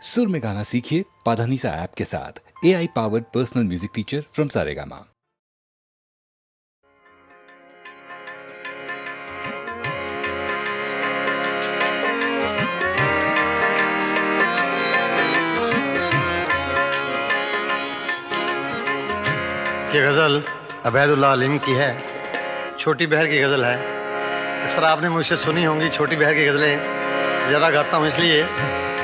सुर में गाना सीखिए पाधानीसा ऐप के साथ। AI powered personal music teacher from Saregama. ये गज़ल अबैदुल्लाह अलीम की है, छोटी बहर की गज़ल है। अक्सर आपने मुझसे सुनी होंगी छोटी बहर की गज़लें ज़्यादा गाता हूँ इसलिए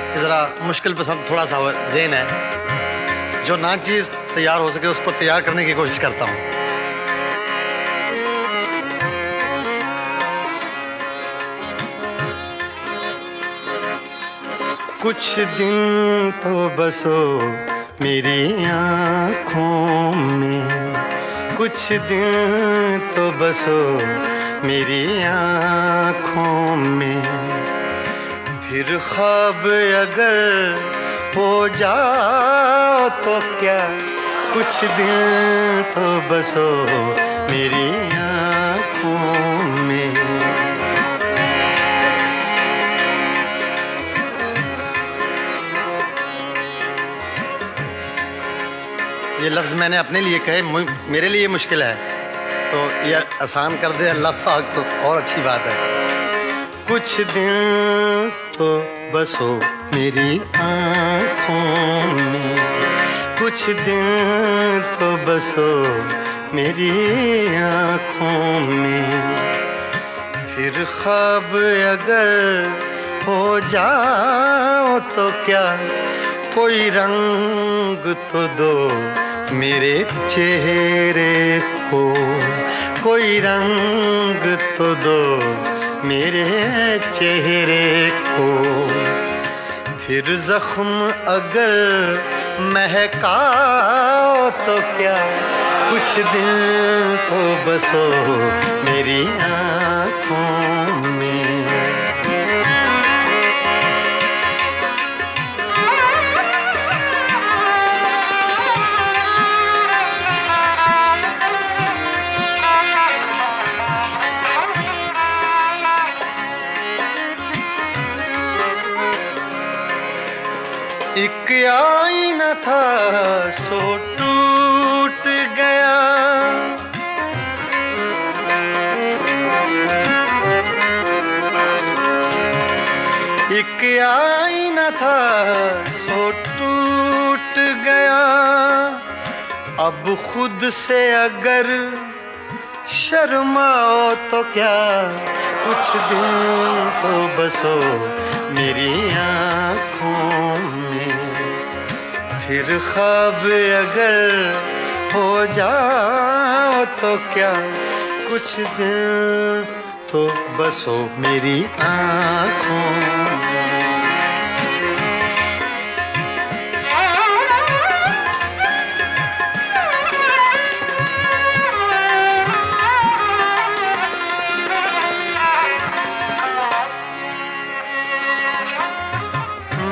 कि ज़रा मुश्किल पसंद थोड़ा सा ज़हन है, जो ना चीज़ तैयार हो सके उसको तैयार करने की कोशिश करता हूँ। कुछ दिन तो बसो मेरी आँखों में, कुछ दिन तो बसो मेरी आँखों में, फिर ख्वाब अगर हो जाओ तो क्या, कुछ दिन तो बसो मेरी आँखों में। ये लफ्ज़ मैंने अपने लिए कहे, मेरे लिए मुश्किल है, तो ये आसान कर दे अल्लाह पाक तो और अच्छी बात है। कुछ दिन तो बसो मेरी आँखों में, कुछ दिन तो बसो मेरी आँखों में, फिर ख्वाब अगर हो जाओ तो क्या, कोई रंग तो दो मेरे चेहरे को, कोई रंग तो दो मेरे चेहरे को, फिर जख्म अगर महकाओ तो क्या, कुछ दिन तो बसो मेरी आँखों में। एक आईना था सो टूट गया, एक आईना था सो टूट गया, अब खुद से अगर शर्माओ तो क्या, कुछ दिन तो बसो मेरी आँखों में, फिर ख्वाब अगर हो जाओ तो क्या, कुछ दिन तो बसो मेरी आँखों में।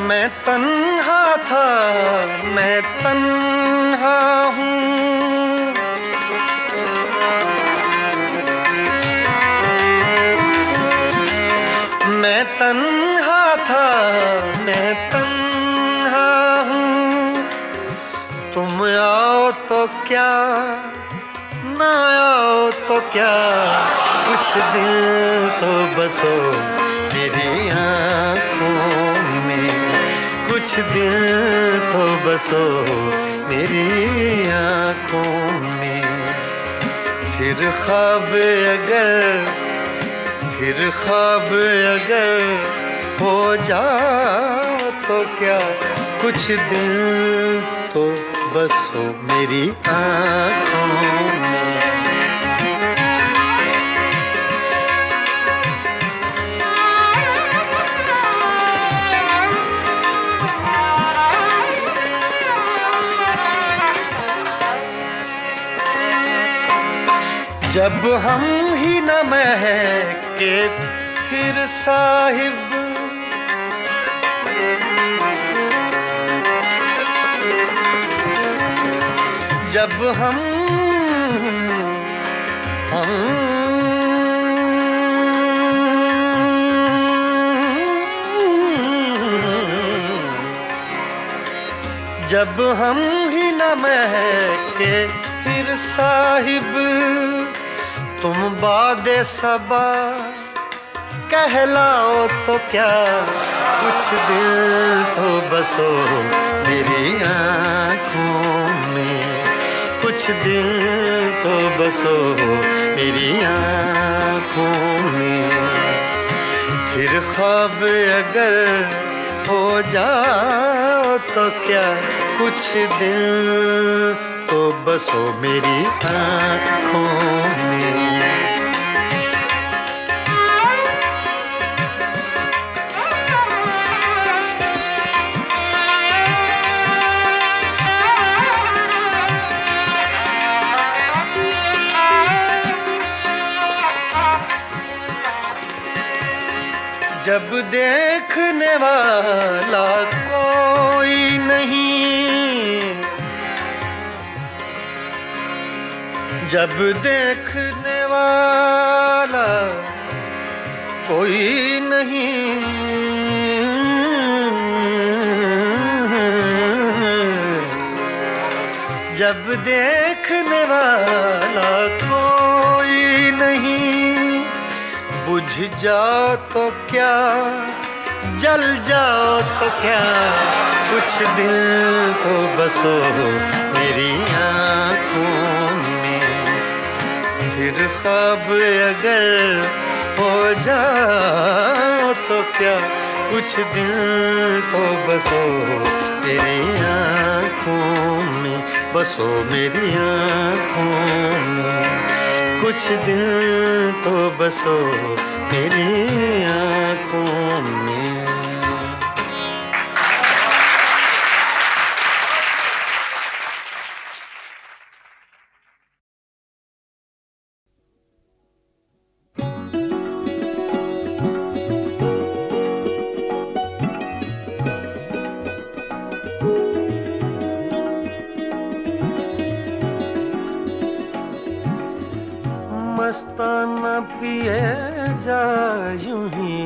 मैं तन्हा था, मैं तन्हा हूँ, मैं तन्हा था, मैं तन्हा हूँ, तुम आओ तो क्या, ना आओ तो क्या, कुछ दिन तो बसो मेरी आँखों में, कुछ दिन तो बसो मेरी आँखों में, फिर ख्वाब अगर हो जाओ तो क्या, कुछ दिन तो बसो मेरी आँखों में। जब हम ही न महके फिर साहिब, जब हम जब हम ही न महके फिर साहिब, तुम बादे सबा कहलाओ तो क्या, कुछ दिल तो बसो मेरी आँखों में, कुछ दिल तो बसो मेरी आँखों में। फिर ख्वाब अगर हो जाओ तो क्या, कुछ दिल तो बसो मेरी आँखों में। जब देखने वाला कोई नहीं, जब देखने वाला कोई नहीं, जब देखने वाला कोई नहीं, बुझ जाओ तो क्या, जल जाओ तो क्या, कुछ दिल तो बसो मेरी आँखों में। फिर ख्वाब अगर हो जाओ तो क्या, कुछ दिल तो बसो मेरी आँखों में, बसो मेरी आँखों में। कुछ दिल तो बसो मेरी आँखों में। मस्ताना पिए जा यूं ही,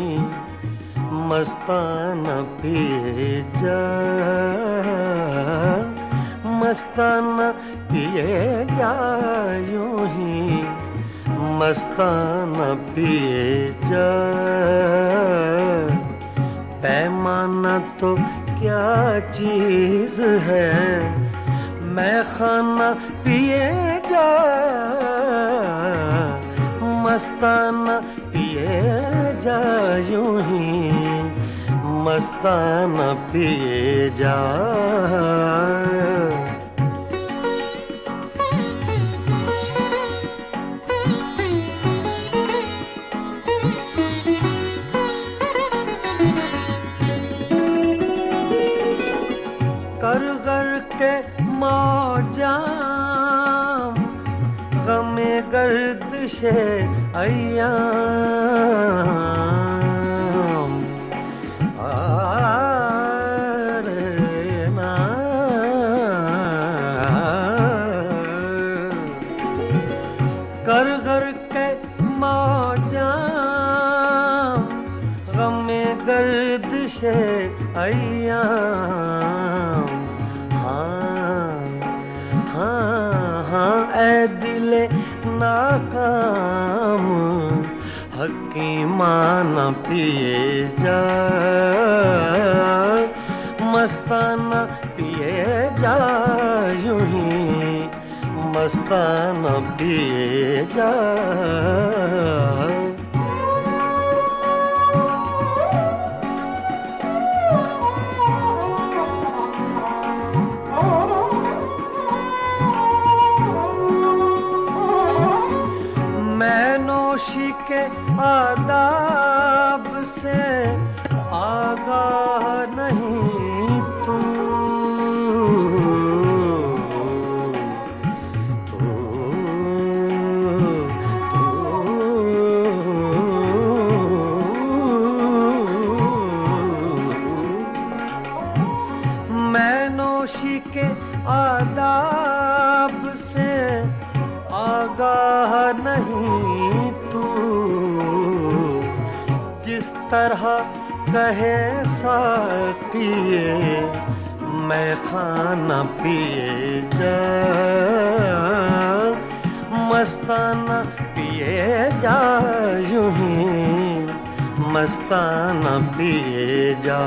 मस्ताना पिए जा, मस्ताना पिए जा यूं ही, मस्ताना पिए जा। पैमाना तो क्या चीज़ है, मैं खाना पिए जा, मस्ताना पिए जा यूं ही, मस्ताना पिए जा। कर कर के मौजा गमे गर्दिशे अय्याम, ना कर कर के मौजा गमे गर्दिशे अय्याम। ऐ दिले नाकाम हकीमाना पिए जा, मस्ताना पिए जा यूं ही, मस्ताना पिए जा। नौशी के आदाब से आगाह नहीं तू, मैं नौशी के आदाब से आगाह नहीं तू, जिस तरह कहे साकिए मैं खाना पिए जा, मस्ताना पिए जा, यूं ही मस्ताना पिए जा।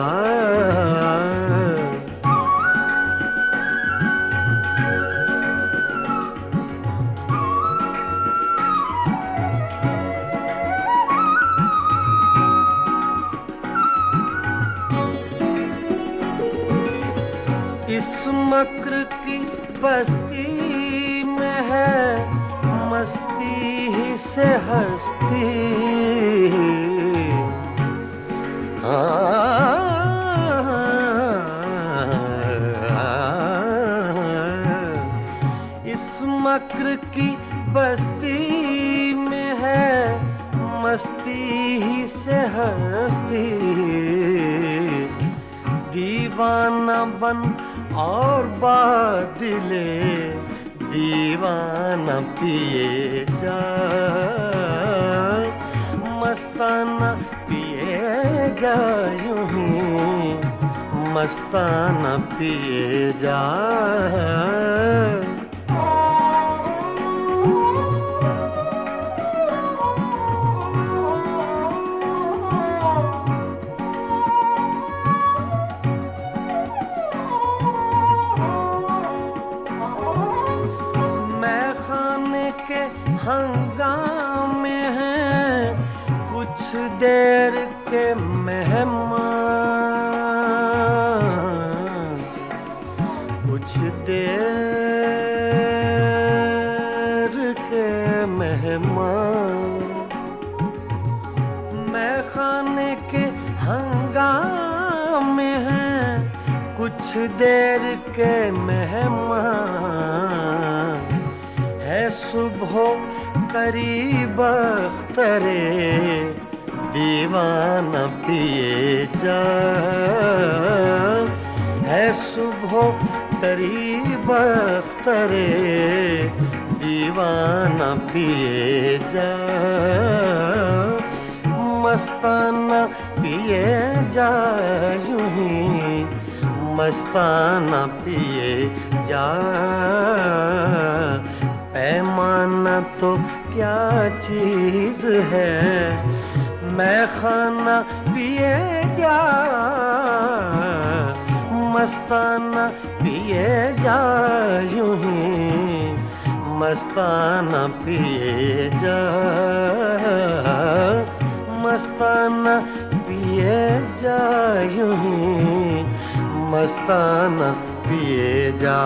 इस मक्र की बस्ती में है मस्ती ही से हस्ती, इस मक्र की बस्ती में है मस्ती ही से हस्ती। दीवाना बन और बादले दीवाना पिए जा, मस्ताना पिए जा, यूं ही मस्ताना पिए जा। हंगामे हैं कुछ देर के मेहमान, कुछ देर के मेहमान। मैं खाने के हंगामे हैं कुछ देर के मेहमान। है सुबह करीब अख्तरे दीवाना पिए जा, है सुबह करीब अख्तरे दीवाना पिए जा। मस्ताना पिए जा, यूं ही मस्ताना पिए जा। पैमाना तो क्या चीज है, मैं खाना पिए जा, मस्ताना पिए जा, यूं ही मस्ताना पिए जा। मस्ताना पिए जा, यूं ही मस्ताना पिए जा।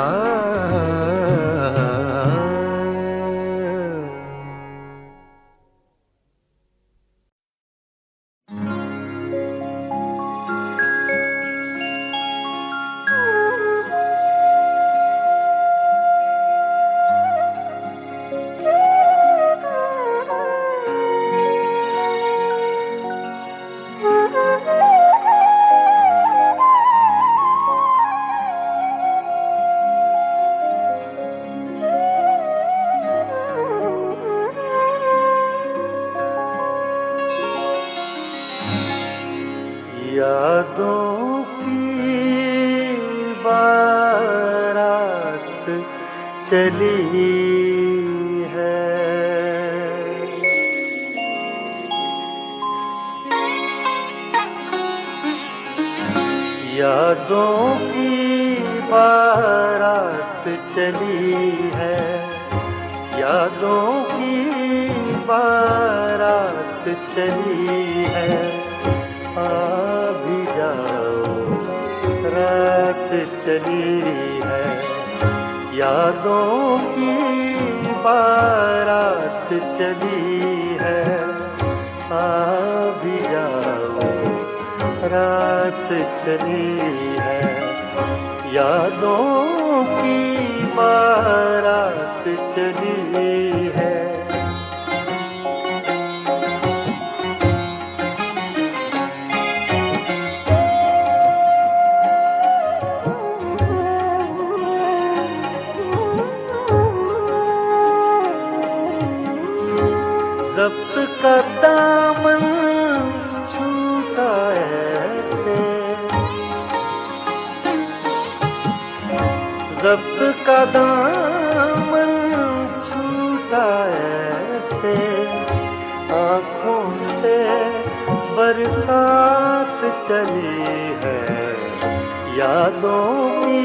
यादों की बारात चली है, यादों की बारात चली है, यादों की बारात चली है। आ भी जाओ रात चली है, यादों की बारात चली है। आ भी जाओ रात चली है, यादों की बारात चली है। ज़ब्त का दामन छूटा ऐसे, रब्त का दामन छूटा ऐसे, आँखों से बरसात चली है, यादों की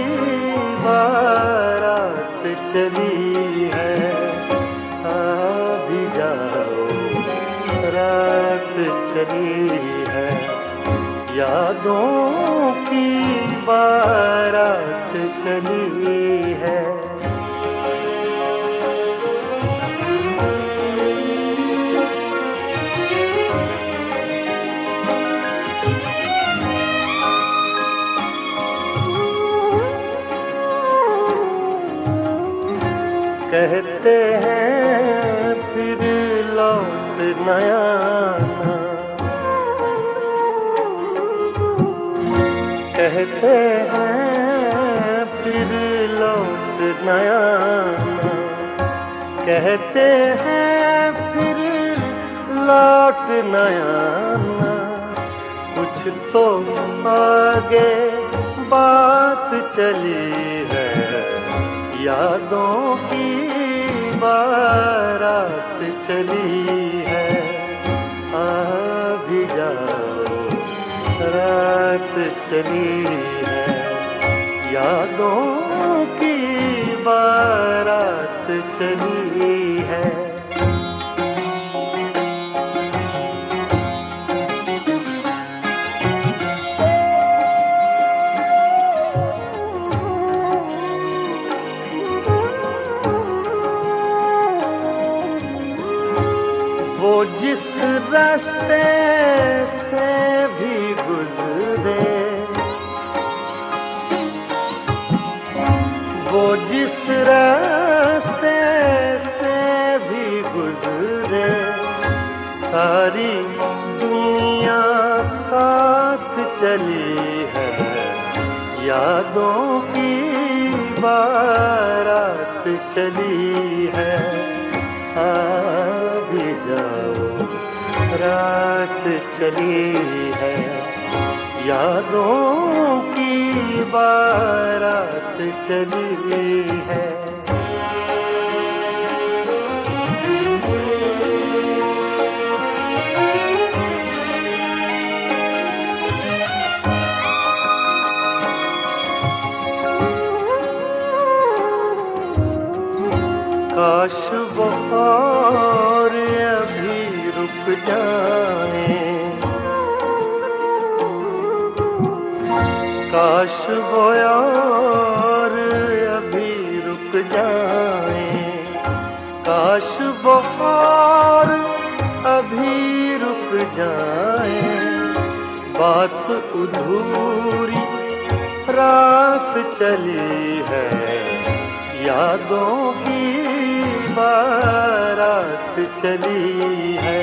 बारात चली है। आ भी जाओ रात चली है, यादों की बारात चली है। कहते हैं फिर लौट न आना, कहते हैं फिर लौट न आना, कहते हैं फिर लौट न आना। कुछ तो आगे बात चली है, यादों की बारात चली है। आ भी जाओ रात चली है, यादों की बारात चली है। वो जिस रास्ते से भी गुजरे, वो जिस रास्ते से भी गुजरे, सारी दुनिया साथ चली है, यादों की बारात चली है। आ भी जाओ रात चली है, यादों की बारात चली है। काश वो और अभी रुक जाए, काश वो और अभी रुक जाए, काश वो और अभी रुक जाए। बात अधूरी रात चली है, यादों की बारात चली है।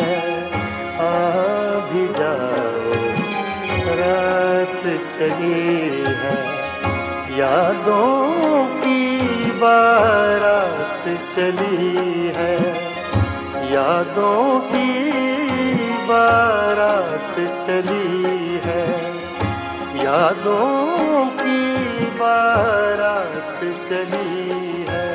आ भी जाओ रात चली है, यादों की बारात चली है, यादों की बारात चली है, यादों की बारात चली है।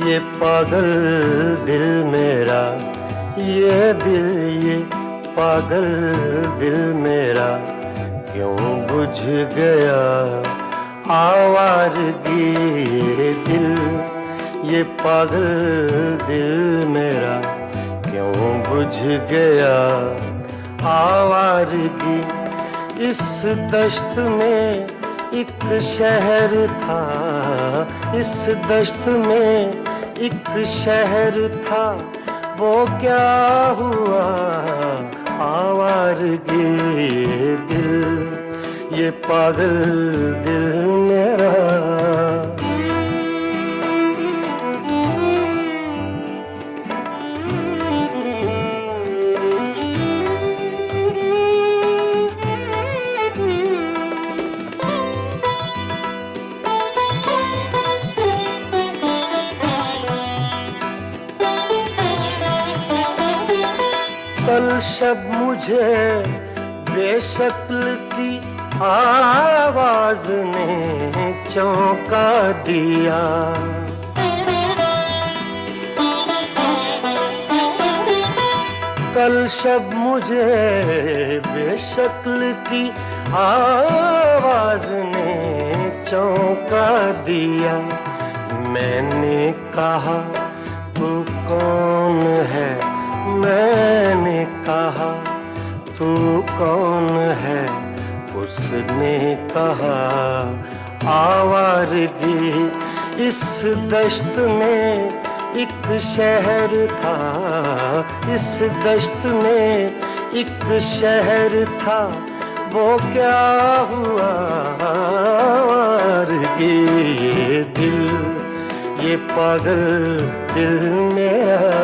ये पागल दिल मेरा, ये दिल ये पागल दिल मेरा, क्यों बुझ गया आवारगी। ये दिल ये पागल दिल मेरा, क्यों बुझ गया आवारगी। इस दश्त में एक शहर था, इस दश्त में एक शहर था, वो क्या हुआ आवारगी दिल, ये पागल दिल मेरा। कल शब मुझे बेशक्ल की आवाज ने चौंका दिया, कल शब मुझे बेशक्ल की आवाज ने चौंका दिया। मैंने कहा तू कौन है, मैंने कहा तू कौन है, उसने कहा आवारगी इस दश्त में एक शहर था, इस दश्त में एक शहर था, वो क्या हुआ आवारगी ये दिल, ये पागल दिल मेरा।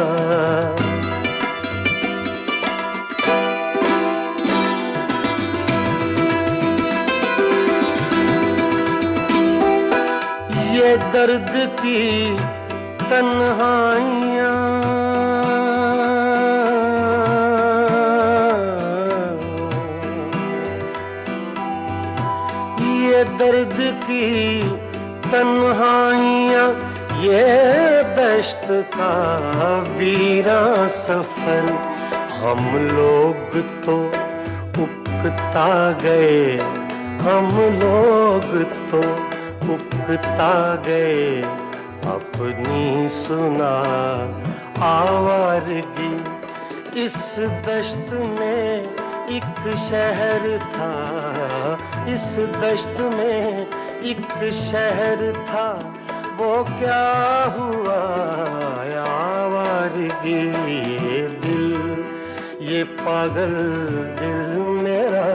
ये दर्द की तन्हाइयाँ, ये दर्द की तन्हाइयाँ, ये दश्त का वीरा सफर, हम लोग तो उकता गए, हम लोग तो उकता गए, अपनी सुना आवारगी इस दश्त में एक शहर था, इस दश्त में एक शहर था, वो क्या हुआ आवारगी ये दिल, ये पागल दिल मेरा।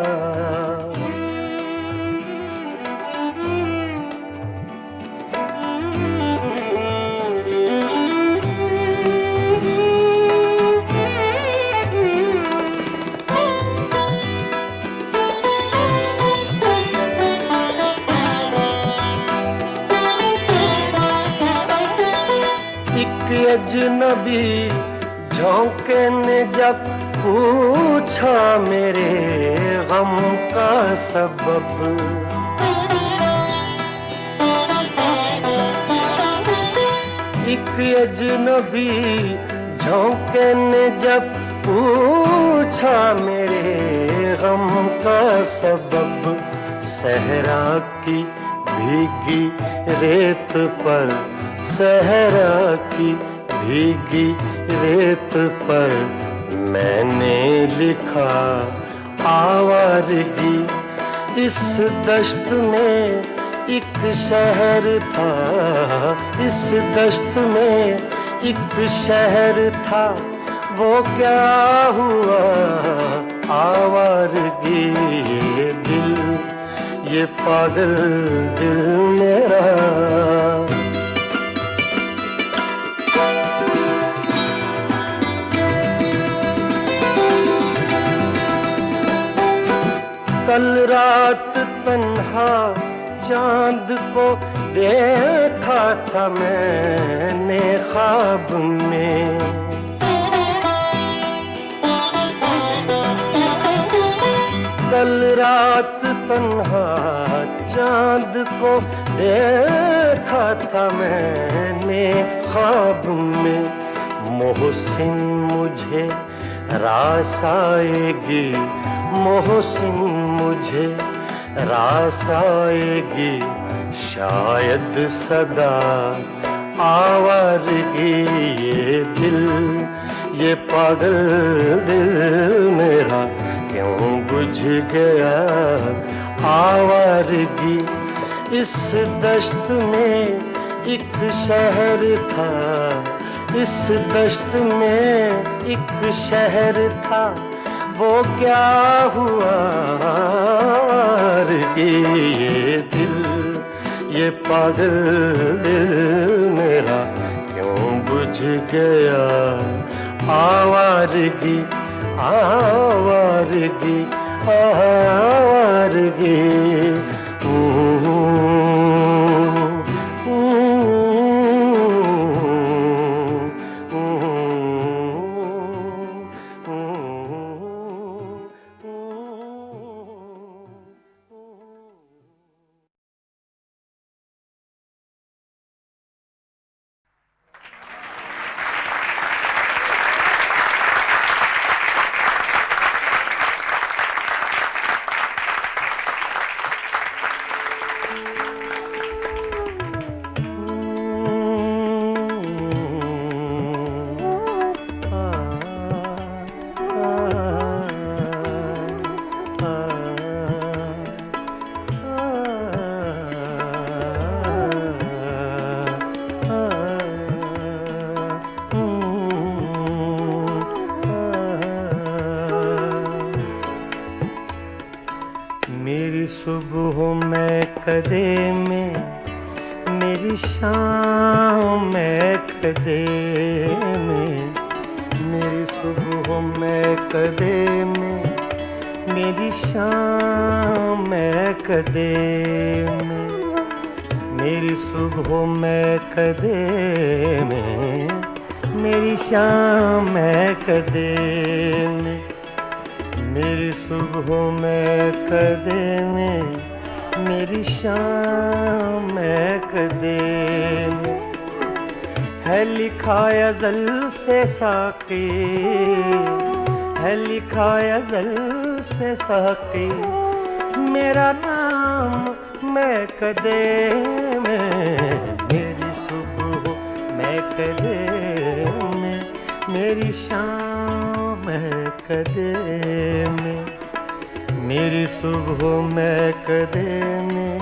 अजनबी झोंके ने जब पूछा मेरे गम का सबब, एक अजनबी झोंके ने जब पूछा मेरे गम का सबब, सहरा की भीगी रेत पर, सहरा की भीगी रेत पर मैंने लिखा आवारगी इस दश्त में एक शहर था, इस दश्त में एक शहर था, वो क्या हुआ आवारगी ये दिल, ये पागल दिल मेरा। कल रात तन्हा चांद को देखा था मैंने ख्वाब में, कल रात तन्हा चांद को देखा था मैंने ख्वाब में। मोहसिन मुझे रास आएगी, मोहसिन मुझे रास आएगी, शायद सदा आवारगी ये दिल, ये पागल दिल मेरा क्यों बुझ गया आवारगी। इस दश्त में एक शहर था, इस दश्त में एक शहर था, वो क्या हुआ कि ये दिल, ये पागल दिल मेरा क्यों बुझ गया। आवारगी आवारगी आवारगी मेरी सुबह में कदे में, मेरी शाम में कदे में, मेरी सुबह में कदे में, मेरी शाम में कदे में, मेरी सुबह में कदे में, मेरी शाम में कदे में, मेरी सुबह में कदे में, मेरी शाम में कदे में, है लिखा अज़ल से साक़ी, है लिखा अज़ल से साक़ी, मेरा नाम मैं कदे में, मेरी सुबह मैं कदे में, मेरी शाम मैं कदे में, मेरी सुबह मैं कदे में,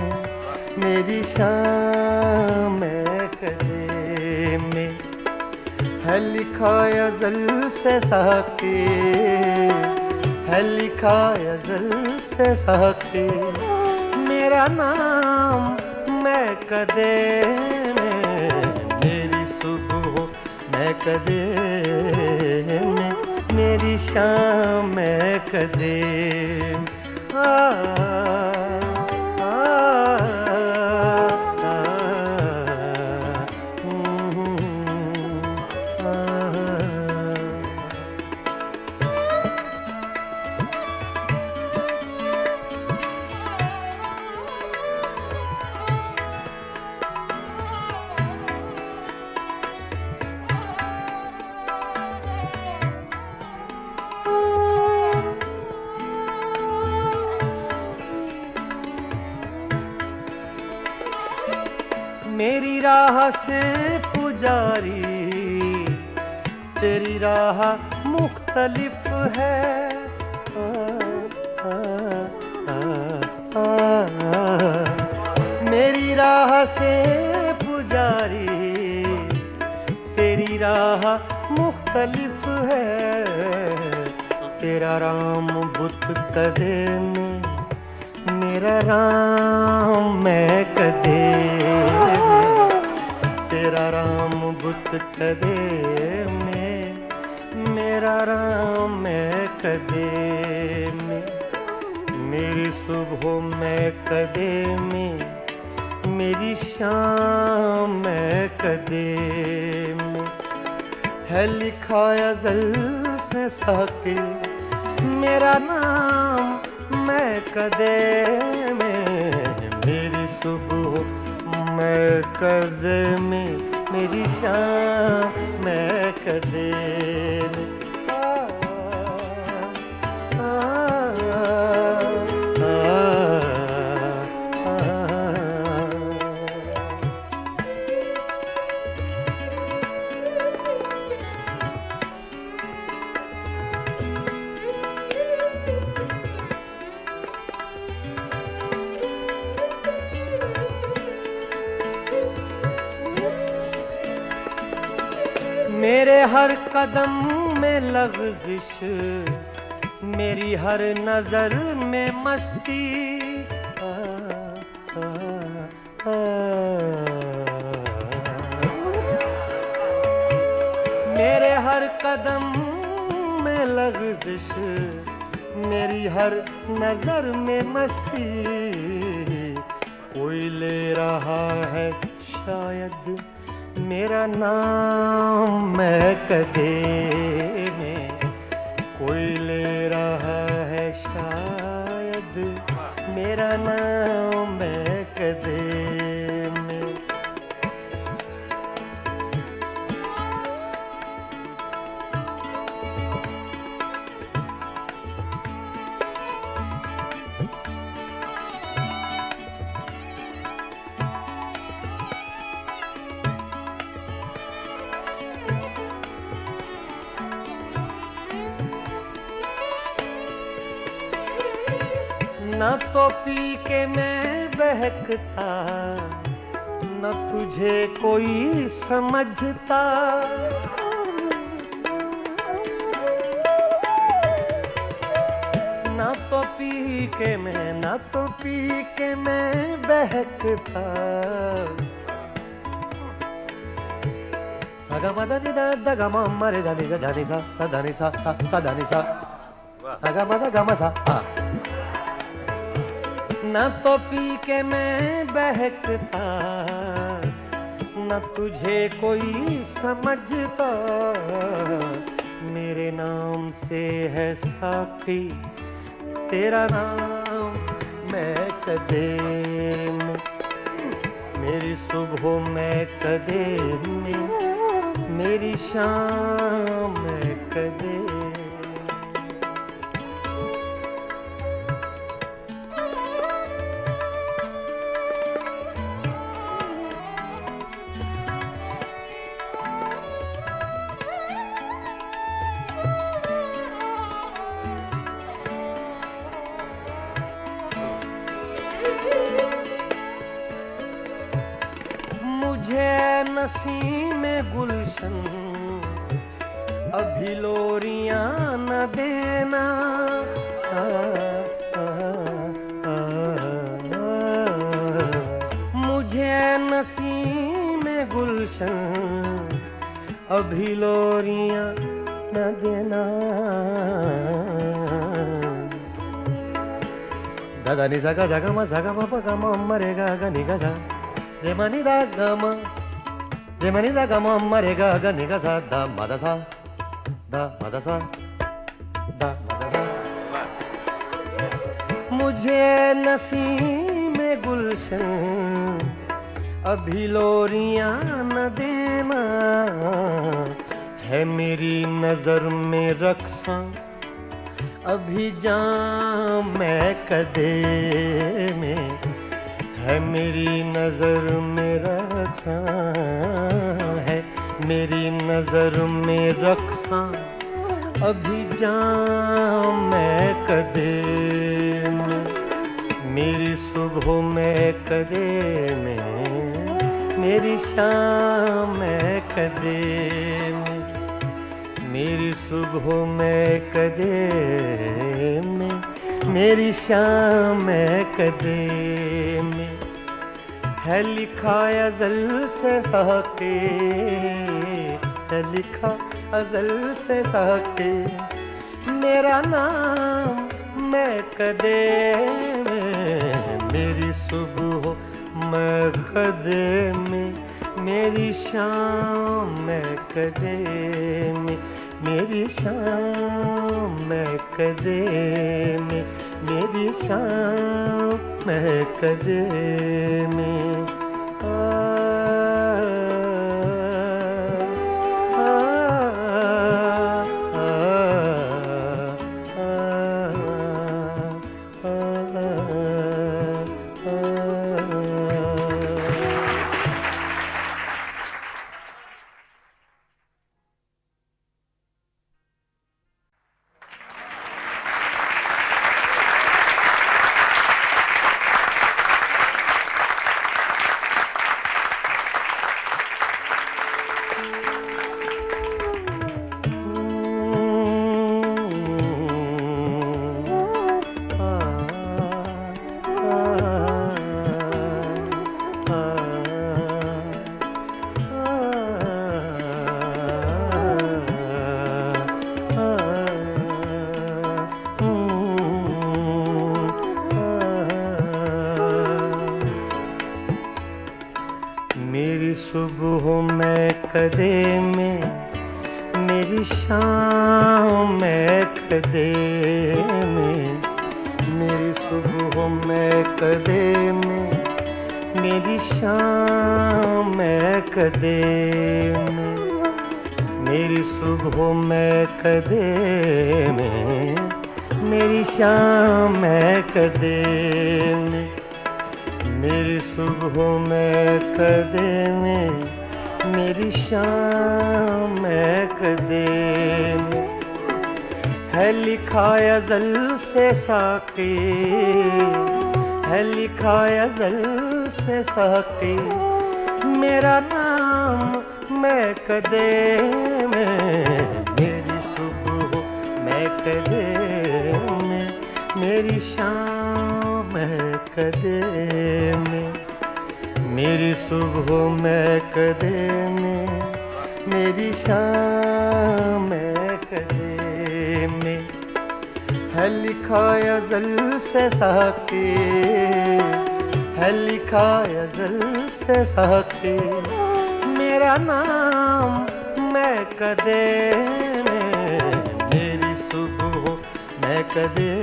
मेरी शाम मैं कदे में, है लिखा अज़ल से साक़ी, है लिखा अज़ल से साक़ी, मेरा नाम मैं कदे में, मेरी सुबह मैं कदे में, मेरी शाम मैं कदे मेरी राह से पुजारी, तेरी राह मुख्तलिफ है, मेरी राह से पुजारी, तेरी राह मुख्तलिफ है, तेरा राम बुत कदे में, मेरा राम मैं कदे में, तेरा राम बुत कदे में, मेरा राम मैं कदे में, मेरी सुबह मैं कदे में, मेरी शाम मैं कदे में, है लिखा अज़ल से साक़ी, मेरा नाम मैं कदे में, मेरी सुबह मैं कदे में, मेरी शाम मैं कदे में, मेरे हर कदम में लग़ज़िश, मेरी हर नजर में मस्ती। मेरे हर कदम में लग़ज़िश, मेरी हर नजर में मस्ती। कोई ले रहा है शायद मेरा नाम महकदे में, कोई ले रहा है शायद मेरा नाम महकदे में। न तो पी के मैं बहकता, न तुझे कोई समझता। न तो पी के मैं, न तो पी के मैं बहकता। सगा मदा नि दा दा गा मा मा रे दा नि दा नि सा सा दा नि सा सा सा दा नि सा सगा मदा गा मा सा। न तो पी के मैं बहकता, न तुझे कोई समझता। मेरे नाम से है साकी तेरा नाम महकदे में, मेरी सुबह महकदे में, मेरी शाम महकदे। मुझे नसीम गुलशन अभी लोरियां न देना। मुझे नसीम गुलशन अभी लोरियां न देना। दादा नि सा गा गा मा सा गा मा पा गा मा रे गा गा नि गा सा रे मा नि दा गा मा रे मा नि दा गा मा रे गा गा नि गा सा दा मा दा सा दा मा दा सा दा मा दा सा। मुझे नसीम गुलशन अभी लोरियां न देना। है मेरी नजर में रक्सा अभी जाम महकदे में, है मेरी नजर में रक्सा, है मेरी नजर में रक्सा अभी जाम महकदे में। मेरी सुबह महकदे में, मेरी शाम महकदे में, मेरी सुबह महकदे में, मेरी शाम महकदे में। है लिखा अज़ल से साके, है लिखा अज़ल से साके मेरा नाम महकदे में। मेरी सुबह महकदे में, मेरी शाम महकदे में, मेरी शाम महकदे में, मेरी शाम महकदे में। सुबह में कदे में, मेरी शाम में कदे में, मेरी सुबह में कदे में, मेरी शाम में कदे में, मेरी सुबह में कदे में, मेरी शाम में कदे में, मेरी सुबह में कदे में, मेरी शाम में कदे में, है लिखा अज़ल से साक़ी, है लिखा अज़ल से साक़ी, मेरा नाम मैं कदे में, मेरी सुबह मैं कदे में, मेरी शाम मैं कदे में, मेरी सुबह मैं कदे में, मेरी शाम मैं कदे में, है लिखा अज़ल से साक़ी, है लिखा अज़ल से साक़ी, मेरा नाम मैं कदे में, मेरी सुबह मैं कदे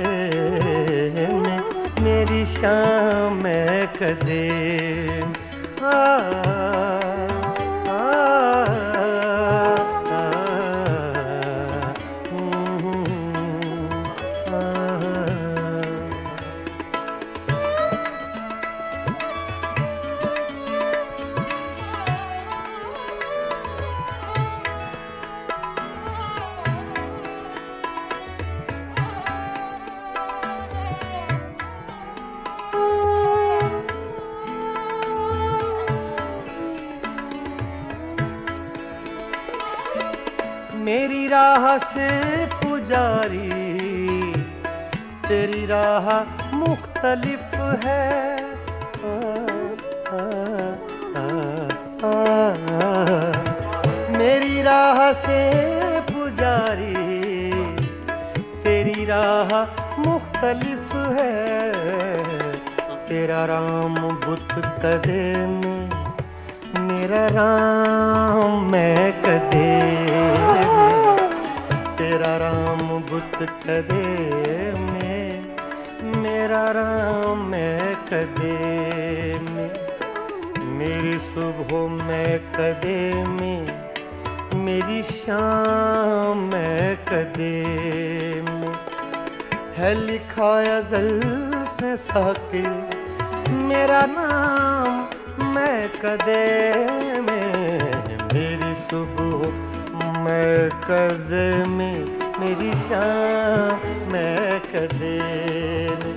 में, मेरी शाम मैं कदे आ, आ, आ, मेरी राह से पुजारी, तेरी राह मुख्तलिफ है, मेरी राह से पुजारी, तेरी राह मुख्तलिफ है, तेरा राम बुत कदे में, मेरा राम मैं कदे में, तेरा राम बुत कदे में, मेरा राम मैं कदे में, मेरी सुबह मैं कदे में, मेरी शाम मैं कदे में, है लिखा अज़ल से साक़ी, मेरा नाम मैं कदे में, मेरी सुबह मैं कदे में, मेरी शाम मैं कदे में,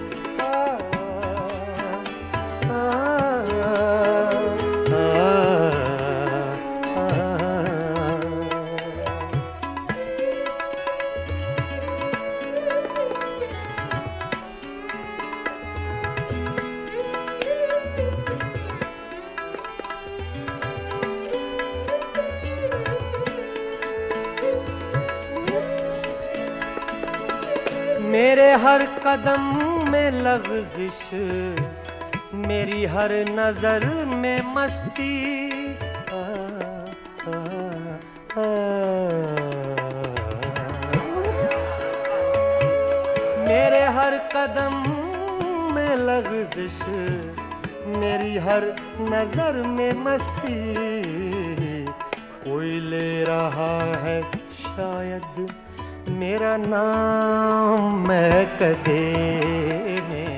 मेरे हर कदम में लग़ज़िश, मेरी हर नजर में मस्ती, मेरे हर कदम में लग़ज़िश, मेरी हर नजर में मस्ती, कोई ले रहा है शायद मेरा नाम मैं कदे में,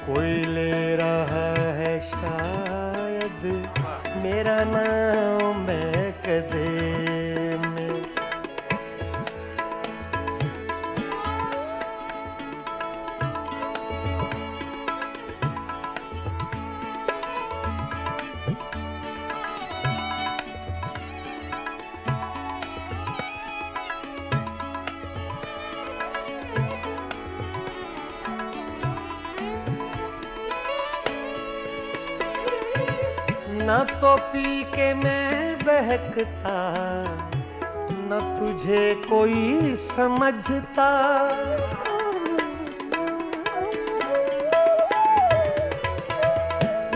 कोई ले रहा है शायद मेरा नाम मैं कदे में, न तो पी के मैं बहकता, न तुझे कोई समझता,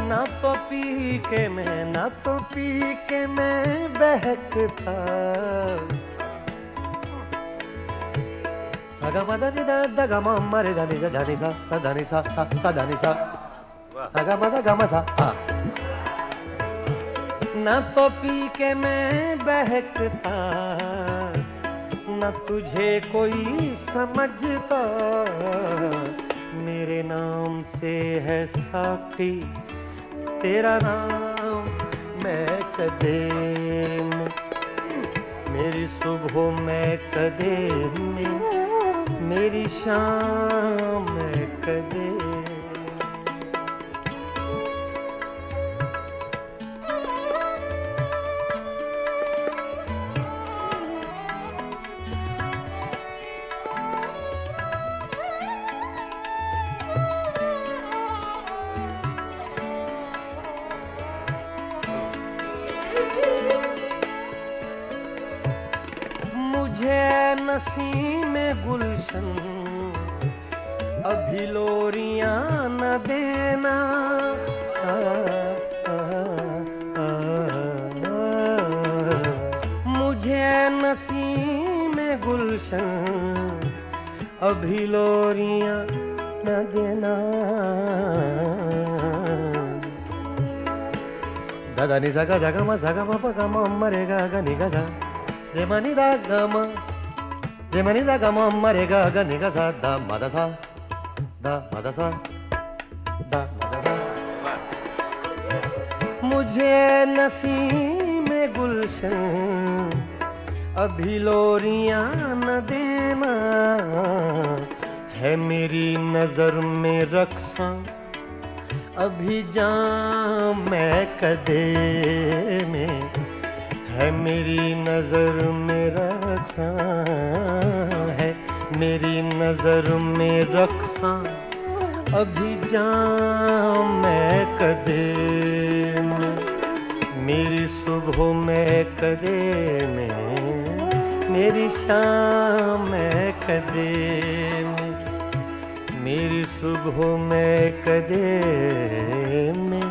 न तो पी के मैं बहकता सगा मदा नि दा दा गा मा मा रे दा नि दा नि सा दा नि सा सा दा नि सा सगा मदा गा मा सा ना तो पी के मैं बहकता न तुझे कोई समझता मेरे नाम से है साकी तेरा नाम मैं कदम मेरी सुबह मैं कदम मेरी शाम मैं कदम मुझे नसीम गुलशन अभी लोरियां न देना मुझे नसीम गुलशन अभी लोरियां न देना दादा नि सा गा मा सा गा मा प गा मा म रे गा गा नि गा सा रे मा नि दा गा मा रे मा नि दा गा मा म रे गा गा नि गा सा दा मा दा सा दा मा दा सा दा मा दा सा मुझे नसीम गुलशन अभी लोरियां न देना है मेरी नजर में रक्सा अभी जाम मैं कदे में है मेरी नजर में रक्सा है मेरी नजर में रक्सा अभी जाम मैं कदे में मेरी सुबह में कदे में मेरी शाम में कदे में मेरी सुबह में कदे में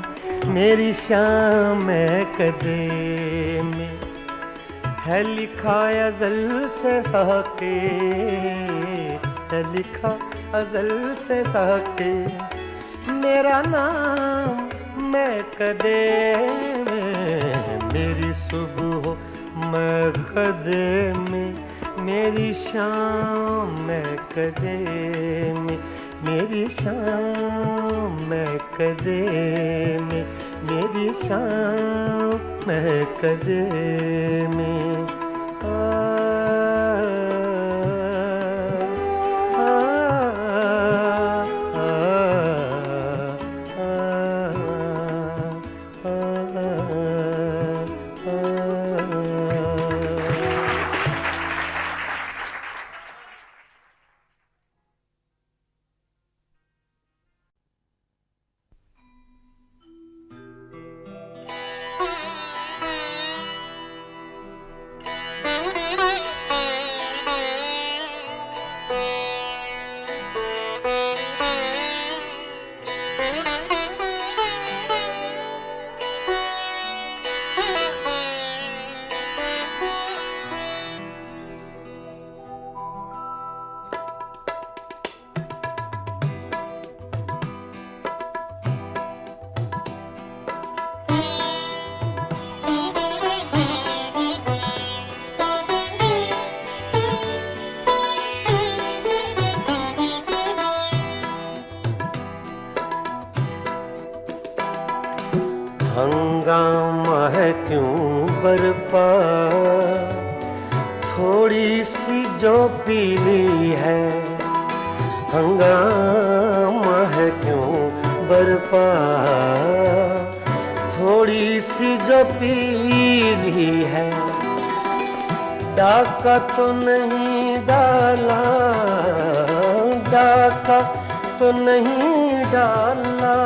मेरी शाम में कदे में है लिखा अज़ल से साके है लिखा अज़ल से साके मेरा नाम मैं कदे में मेरी सुबह मैं कदे में मेरी शाम मैं कदे में मेरी शाम मैं कदे में मेरी शाम मैं कदे में हंगामा है क्यों बरपा थोड़ी सी जो पीली है हंगामा है क्यों बरपा थोड़ी सी जो पीली है डाका तो नहीं डाला डाका तो नहीं डाला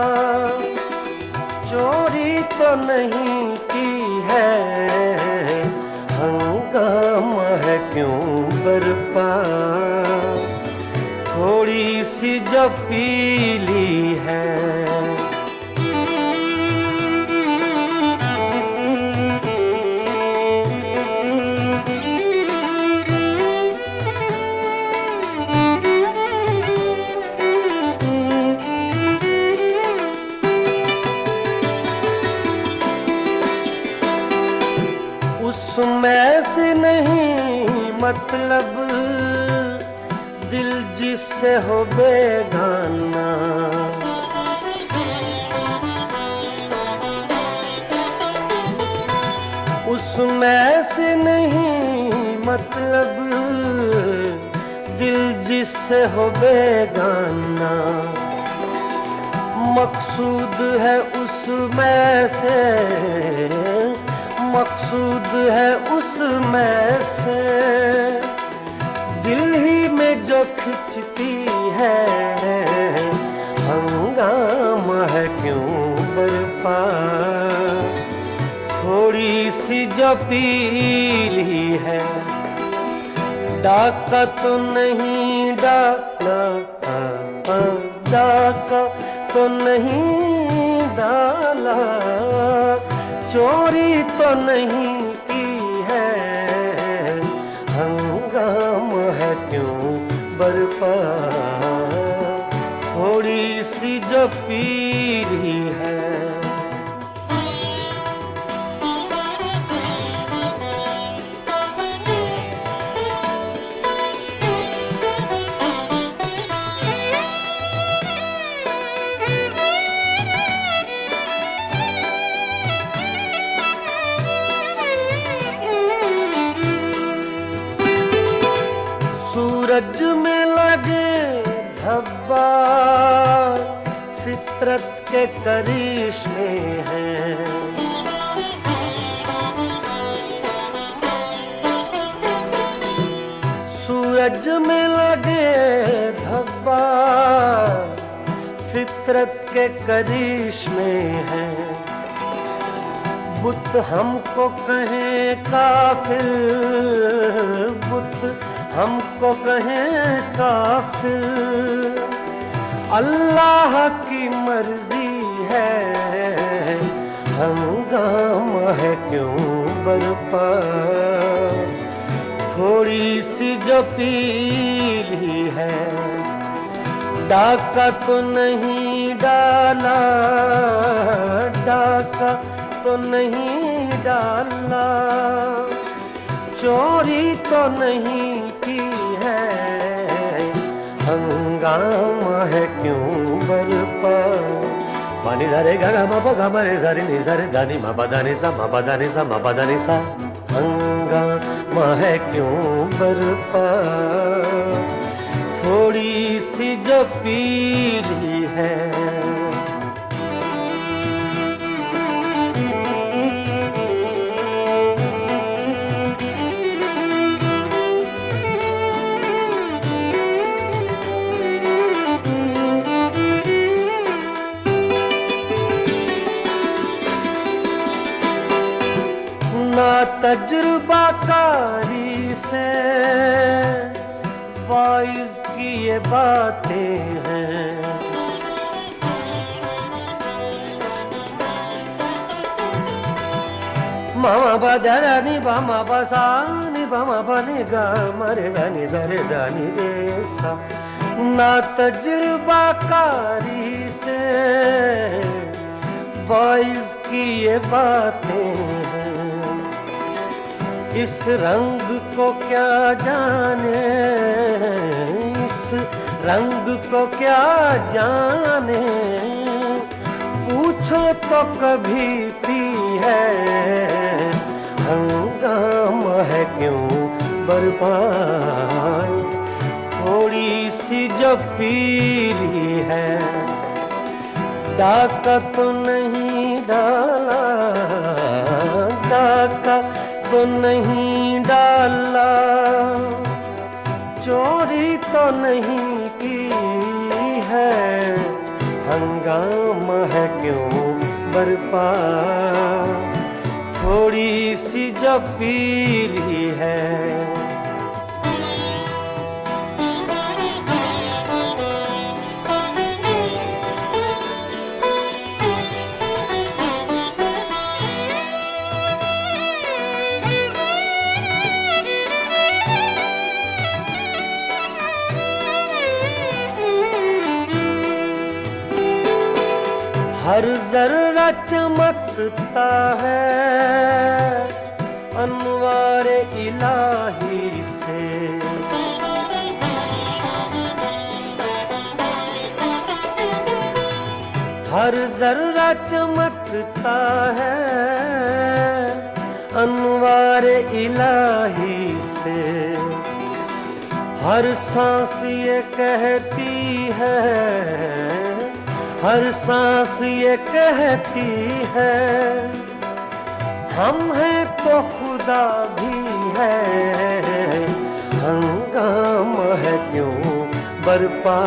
चोरी तो नहीं की है हंगामा है क्यों बरपा थोड़ी सी जो पीली है उसमें से नहीं मतलब दिल जिससे हो बेगाना, उसमें से नहीं मतलब दिल जिससे हो बेगाना, मकसूद है उसमें से, मकसूद है उसमें से दिल ही में जो खिंचती है, हंगामा है क्यों बरपा, थोड़ी सी जो पीली है, डाका तो नहीं डाला, डाका तो नहीं डाला, चोरी तो नहीं की है, हंगामा है क्यों बरपा, थोड़ी सी जो पीली है। सूरज में लगे धब्बा फितरत के करिश्मे हैं, सूरज में लगे धब्बा फितरत के करिश्मे हैं, बुत हमको कहें काफिर, बुत हमको कहें काफिर, अल्लाह की मर्जी है, हंगामा है क्यों बरपा, थोड़ी सी जो पीली है, डाका तो नहीं डाला, डाका तो नहीं डाला, चोरी तो नहीं की है, हंगामा है क्यों बरपा, पानी धरे गा मा पा गा मा रे सा रे नि सा रे धा नि मा पा धा नि सा मा पा धा नि सा मा पा धा नि सा, हंगामा है क्यों बरपा, थोड़ी सी जो पीली है। ना तजुर्बाकारी से वाइज की ये बातें हैं, मामा बदरा नि बामा बसा नि बामा बने गा मरे दानी सरे दानी देसा, ना तजुर्बाकारी से वाइज की ये बातें हैं, इस रंग को क्या जाने, इस रंग को क्या जाने, पूछो तो कभी पी है, हंगामा है क्यों बरपा, थोड़ी सी जो पीली है, डाका तो नहीं डाला, डाका तो नहीं डाला, चोरी तो नहीं की है, हंगामा है क्यों बरपा, थोड़ी सी जो पीली है। हर जर्रा चमकता है, अनवारे इलाही से। हर जर्रा चमकता है अनवारे इलाही से। हर सांस ये कहती है, हर सांस ये कहती है, हम हैं तो खुदा भी है। हंगामा है क्यों बरपा,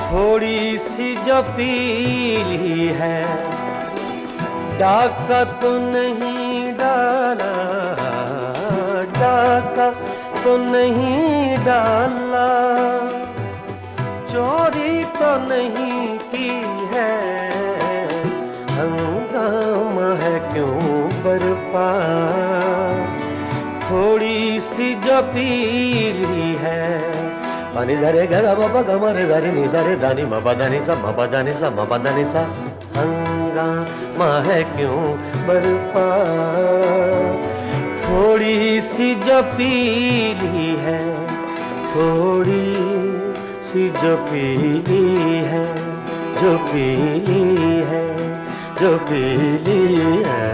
थोड़ी सी जो पीली है। डाका तो नहीं डाला, डाका तो नहीं डाला, चोरी तो नहीं की है। हंगामा है क्यों बरपा, थोड़ी सी जो पीली है। पानी धरे गगा बाबा गमरे धरे नि सारे दानी मबा दानी सा मबा दानी सा मबा दानी सा। हंगामा है क्यों बरपा, थोड़ी सी जो पीली है, थोड़ी सी जो पीली है, जो पीली है, जो पीली है।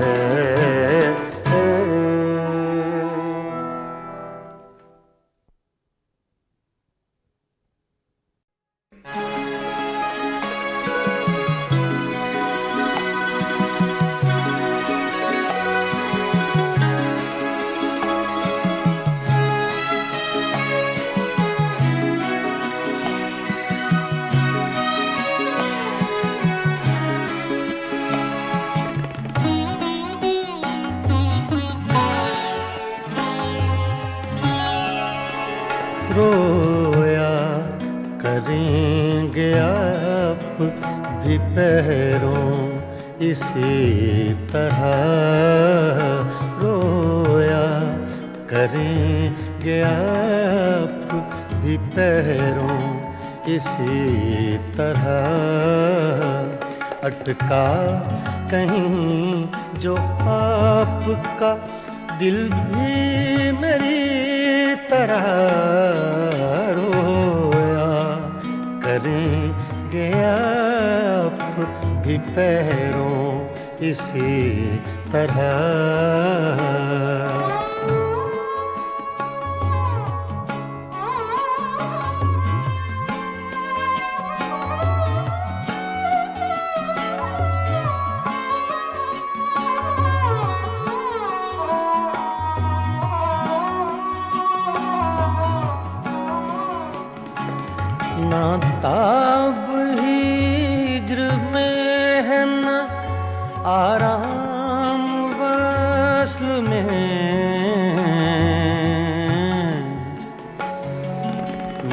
रोया करेंगे आप भी पहरों इसी तरह, रोया करेंगे आप भी पहरों इसी तरह। अटका कहीं जो आपका दिल भी मेरी तरह, रोया करेंगे आप भी पैरों इसी तरह। ना ताब हिज्र में है ना आराम वस्ल में,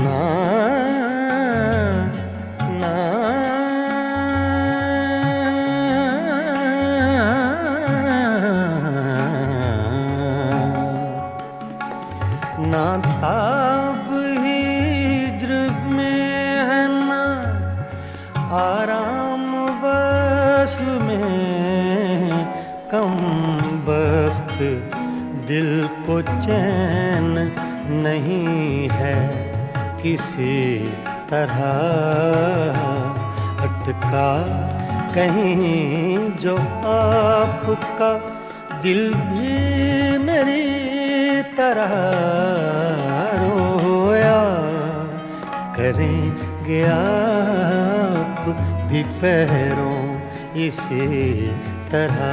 ना ना ना ताब हिज्र में है ना आराम वस्ल में। कम बख्त दिल को चैन नहीं है किसी तरह, अटका कहीं जो आपका दिल भी मेरी तरह। रोया करेंगे आप भी पैरों इसी तरह।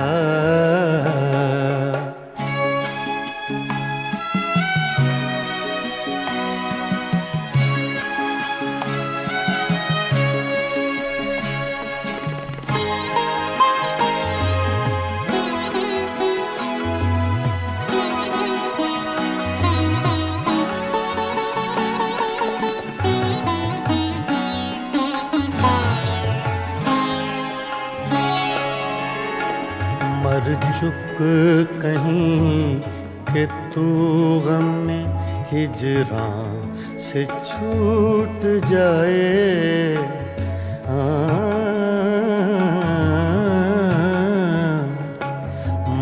मर चुक कहीं कि तू गम में हिजरां से छूट जाए।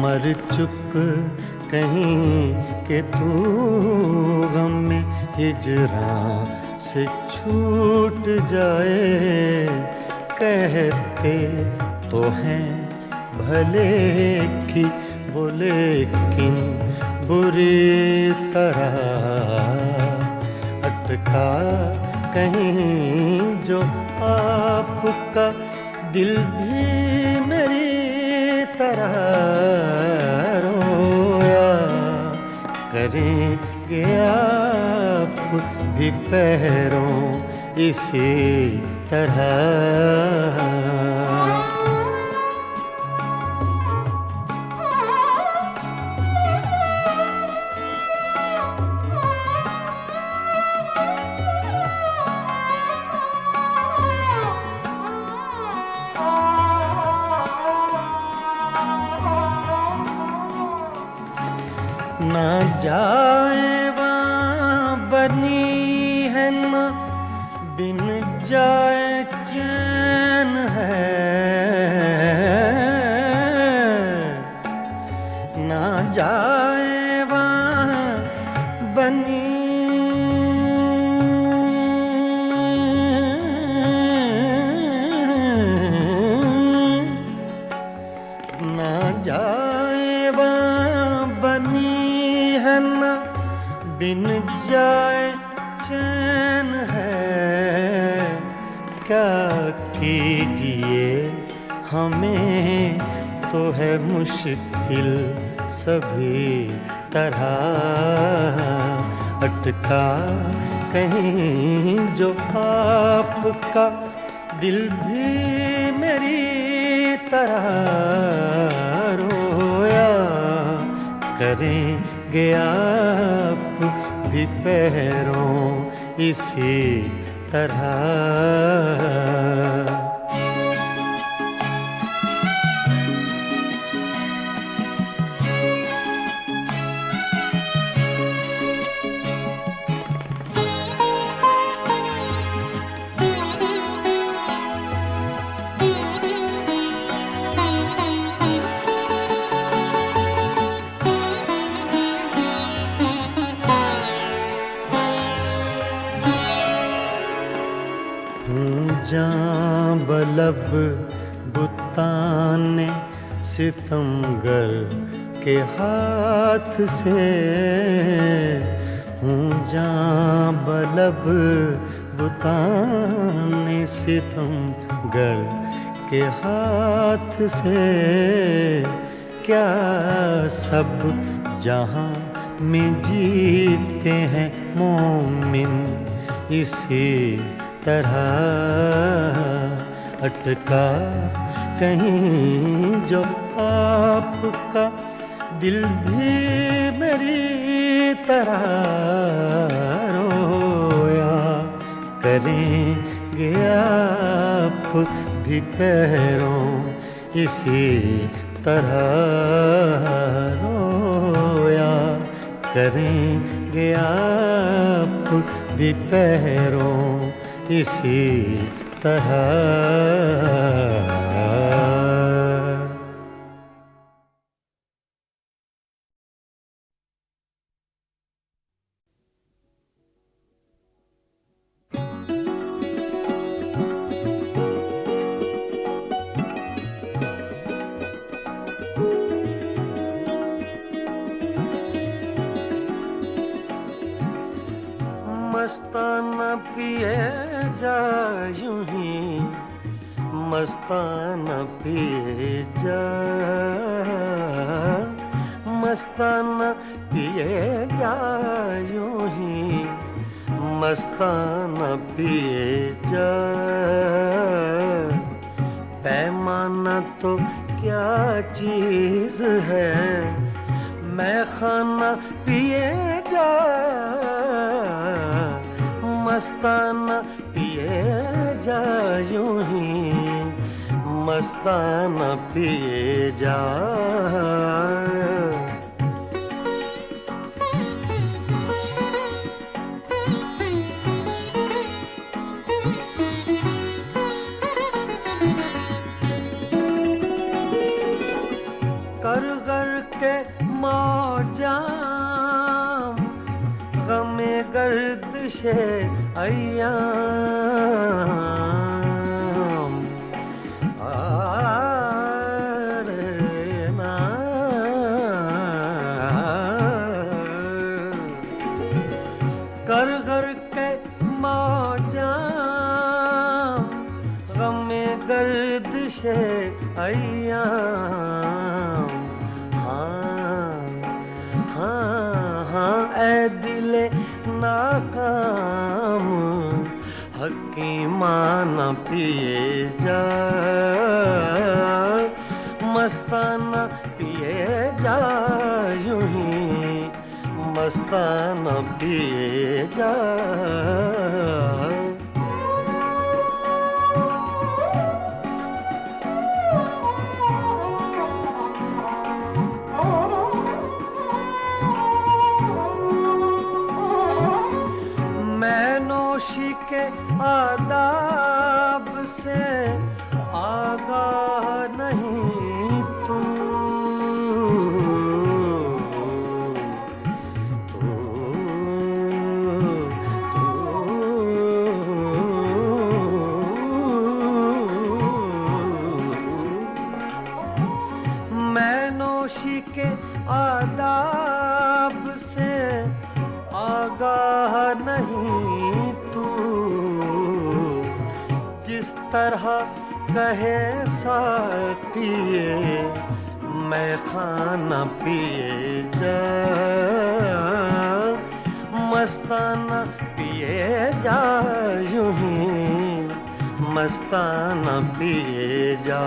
मर और चुक कहीं कि तू गम में हिजरां से छूट जाए। कहते तो हैं भले कि वो लेकिन बुरी तरह अटका कहीं जो आपका दिल भी मेरी तरह रोया करेंगे आप भी पैरों इसी तरह। ना जाए वहाँ बनी है ना बिन जाए चैन है। ना जाए वहाँ बनी ना जाए वहाँ बनी है ना बिन जाए चैन है। क्या कीजिए हमें तो है मुश्किल सभी तरह अटका कहीं जो आपका दिल भी मेरी तरह रोया करेंगे आप भी पैरों इसी तरह। जां बलब बुताने सितमगर के हाथ से हूँ। जां बलब बुताने सितमगर के हाथ से क्या सब जहाँ में जीते हैं मोमिन इसी तरह अटका कहीं जो आपका दिल भी मेरी तरह रोया करेंगे आप भी पैरों इसी तरह रोया करेंगे आप भी पैरों इसी तरह। मस्ताना पिए जा यूं ही मस्ताना पिए जा। मस्ताना पिए जा यूं ही मस्ताना पिए जा। पैमाना तो क्या चीज है मैं खाना पिए जा। मस्ताना पिए जा यूं ही मस्ताना पिए जा। कर कर से अय्याम रे ना कर कर के मौजाम गमे गर्द से अय्याम हाँ ऐ दिले नाकाम हकीमाना पिए जा मस्ताना पिए जा यूं ही मस्ताना पिए जा नौशी के आदाब से आगाह नहीं तू मैं नौशी के आदाब से आगाह नहीं तू जिस तरह कहे साकिए मैं खाना पिए जा मस्ताना पिए जा यूं ही मस्ताना पिए जा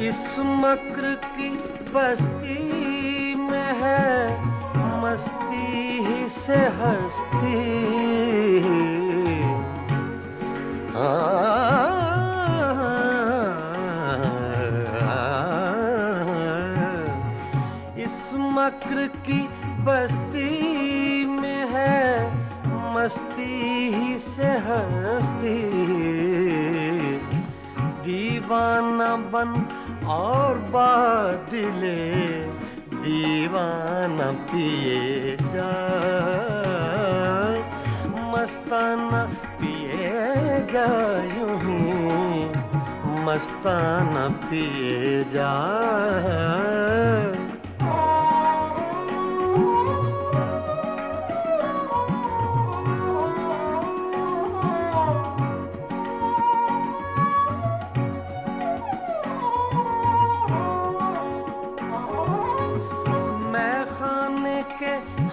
इस मक्र की बस्ती में है मस्ती ही से हस्ती इस मक्र की बस्ती में है मस्ती ही से हस्ती दीवाना बन और बादले दीवाना पिए जा मस्ताना पिए जा यूं ही मस्ताना पिए जा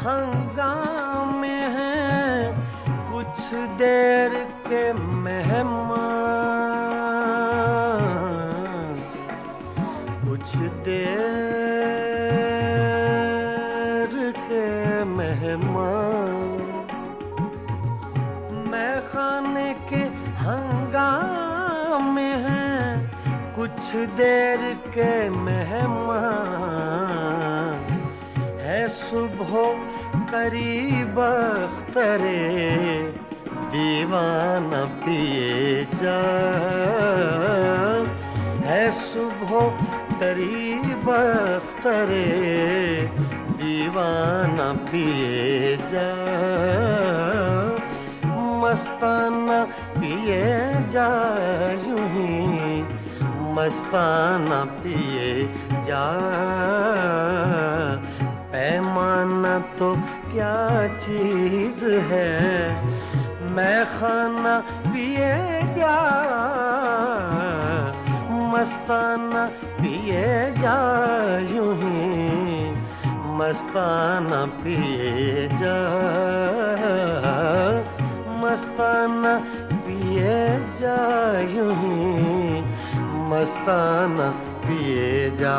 हंगामे हैं कुछ देर के मेहमान कुछ देर के मेहमान मैं खाने के हंगामे हैं कुछ देर के मेहमान है सुबह करीब अख्तरे दीवाना पिए जा है सुबह करीब अख्तरे दीवाना पिए जा मस्ताना पिए जा यूं ही मस्ताना पिए जा पैमाना तो क्या चीज है मैं खाना पिए जा मस्ताना पिए जा यूं ही मस्ताना पिए जा मस्ताना पिए जा यूं ही मस्ताना पिए जा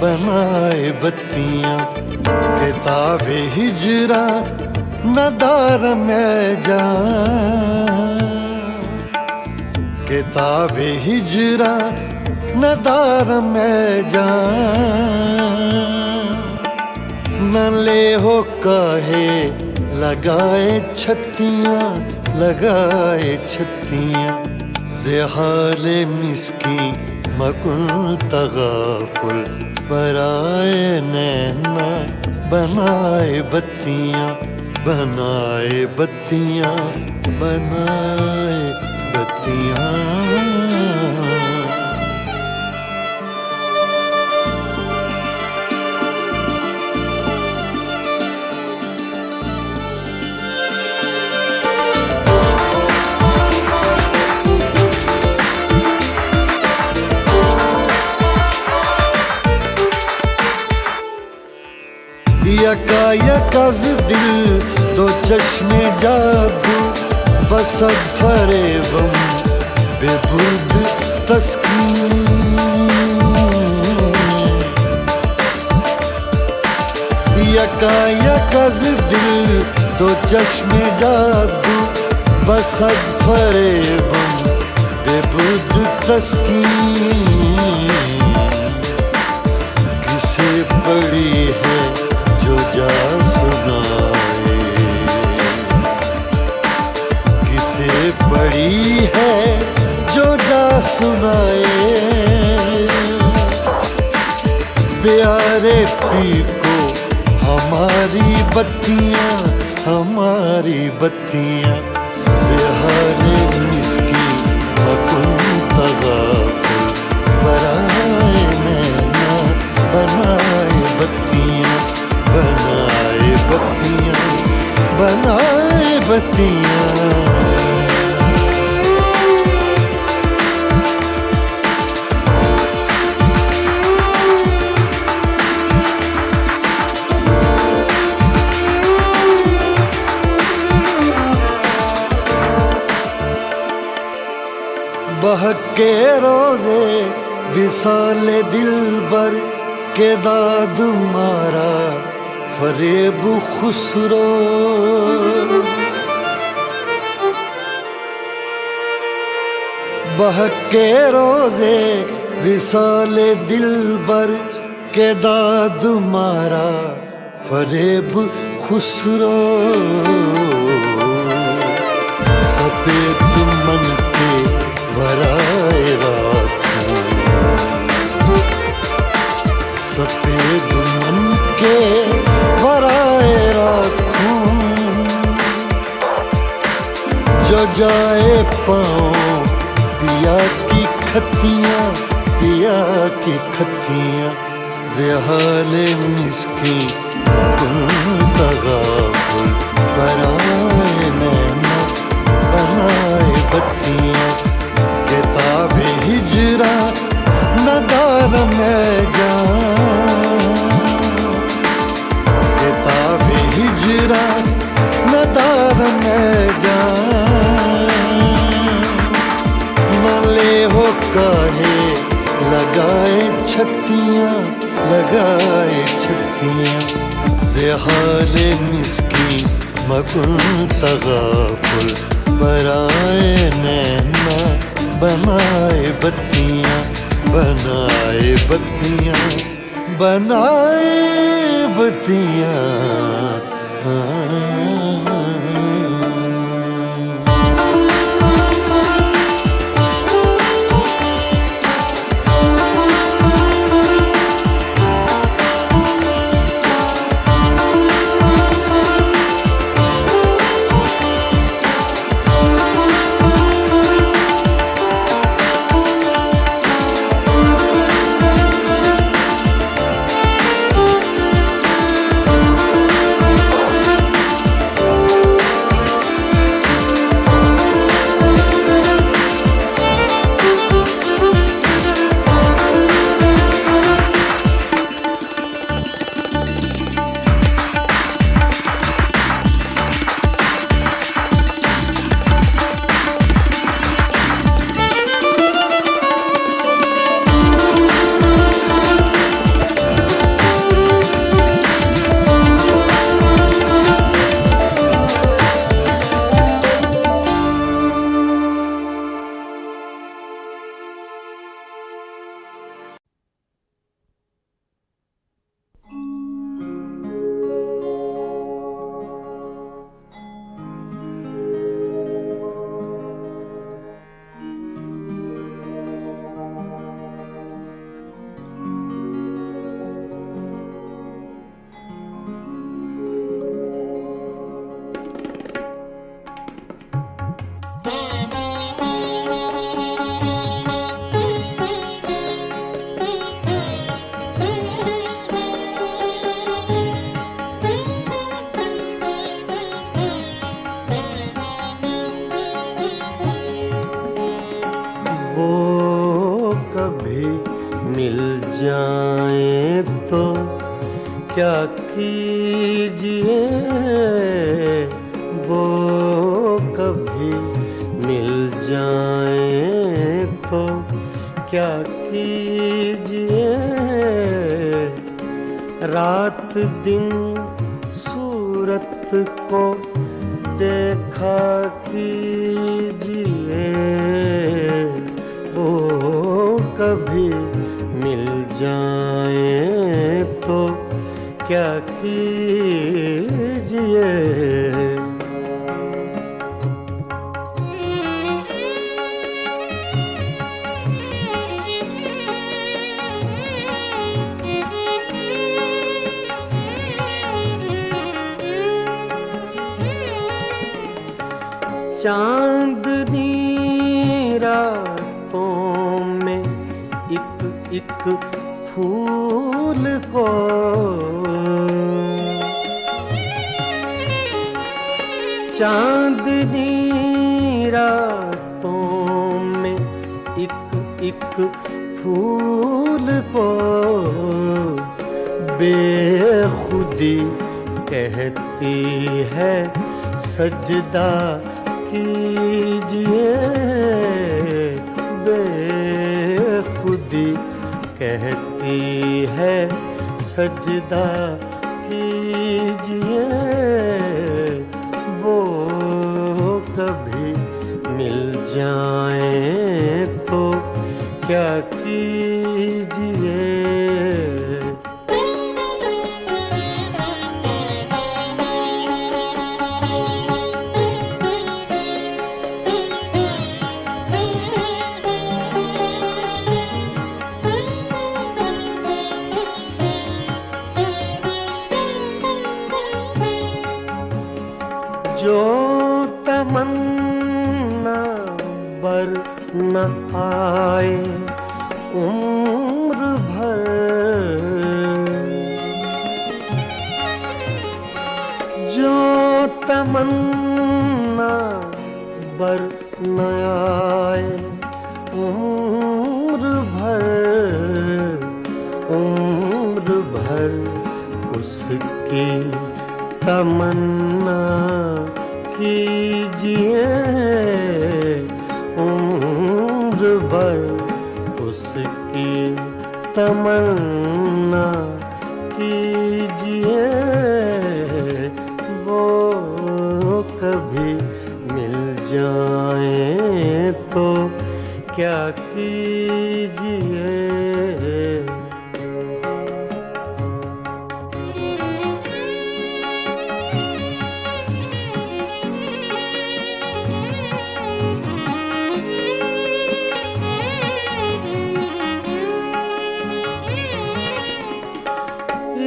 बनाए बत्तियां किताब हिजरा नदार में जान किताब हिजरा नदार में जान न ले हो काहे लगाए छत्तियां ज़हाले मिस्की मकुल तगाफुल पराए नैना बनाए बत्तियां बनाए बत्तियां बनाए बत्तियां यकायकज़ दिल दो चश्मे जादू बसद फरेबम बेबुद तस्कीन यकायकज़ दिल दो चश्मे जादू बसद फरेबम बेबुद तस्कीन किसे पड़ी है जो जा सुनाए किसे पड़ी है जो जा सुनाए प्यारे पी को हमारी बत्तियां ज़हाले मिस्की मकुन तगाफुल बनाए नैना बनाए बत्तियां बनाए बत्तियां बनाए बत्तियां बहके रोज़े विसाले दिलबर के दाद मारा फरेब खुसरो बहके रोज़े विसाले दिलबर के दाद मारा फरेब खुसरो सफेद मन के वराए राखूं सफेद मन के वराए राखूं जो जाए पाँव पिया की खतियां ज़हाले मिस्की मकुल तगाफुल बनाए नैना बनाए बत्तियां किताब हिजरा नदार में जान किताब हिजरा नदार में जान न ले हो काहे लगाए छत्तियां ज़हाले मिस्की मकुल तगाफुल पराए नैना बनाए बत्तियां बनाए बत्तियां बनाए बत्तियां क्या कीजिए वो कभी मिल जाए तो क्या कीजिए रात दिन सूरत को देखा कीजिए वो कभी मिल जाए तो क्या कीजिए चांदनी रातों में एक एक फूल को चांदनी रातों में एक एक फूल को बेखुदी कहती है सजदा कीजिए बेखुदी कहती है सजदा कीजिए वो कभी मिल जाए तो क्या कीजिए जो तमन्ना बर न आए उम्र भर जो तमन्ना बर न आए उम्र भर उसकी तमन्ना कीजिए उम्र भर उसकी तमन्ना कीजिए वो कभी मिल जाए तो क्या कीजिए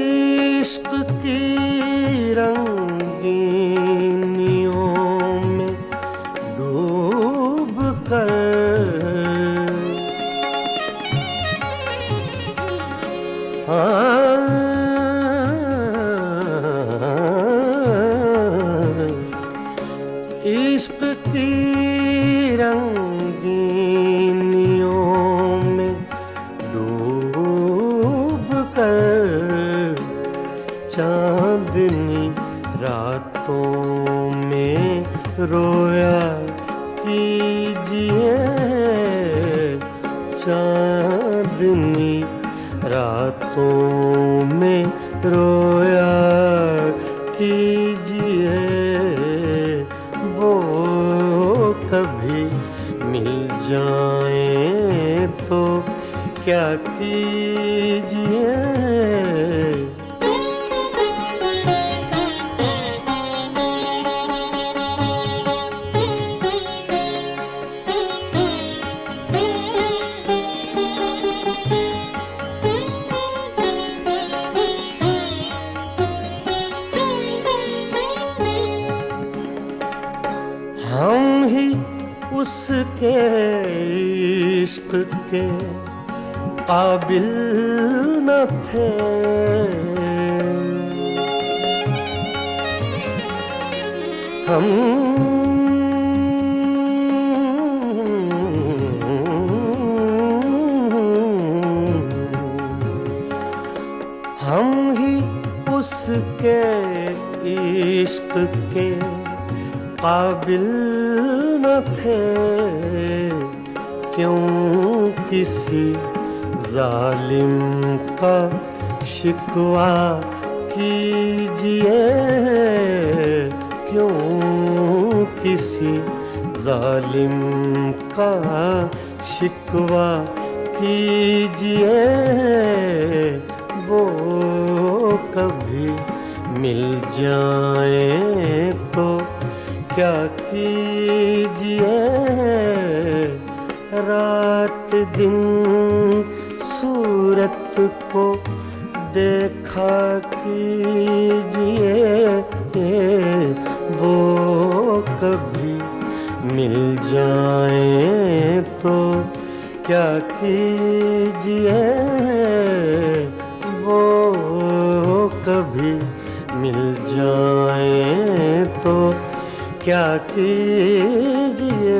इश्क की रंगीनियों में डूब कर इश्क की रंगीनियों में डूब कर चांदनी रातों में रोया कीजिए चांदनी रातों में रोया कीजिए वो कभी मिल जाए तो क्या कीजिए हम ही उसके इश्क के काबिल न थे हम इश्क के काबिल न थे, क्यों किसी जालिम का शिकवा कीजिए, क्यों किसी जालिम का शिकवा कीजिए, वो कभी मिल जाए तो क्या कीजिए, रात दिन सूरत को देखा कीजिए, वो कभी मिल जाए तो क्या कीजिए, वो कभी मिल जाए तो क्या कीजिए।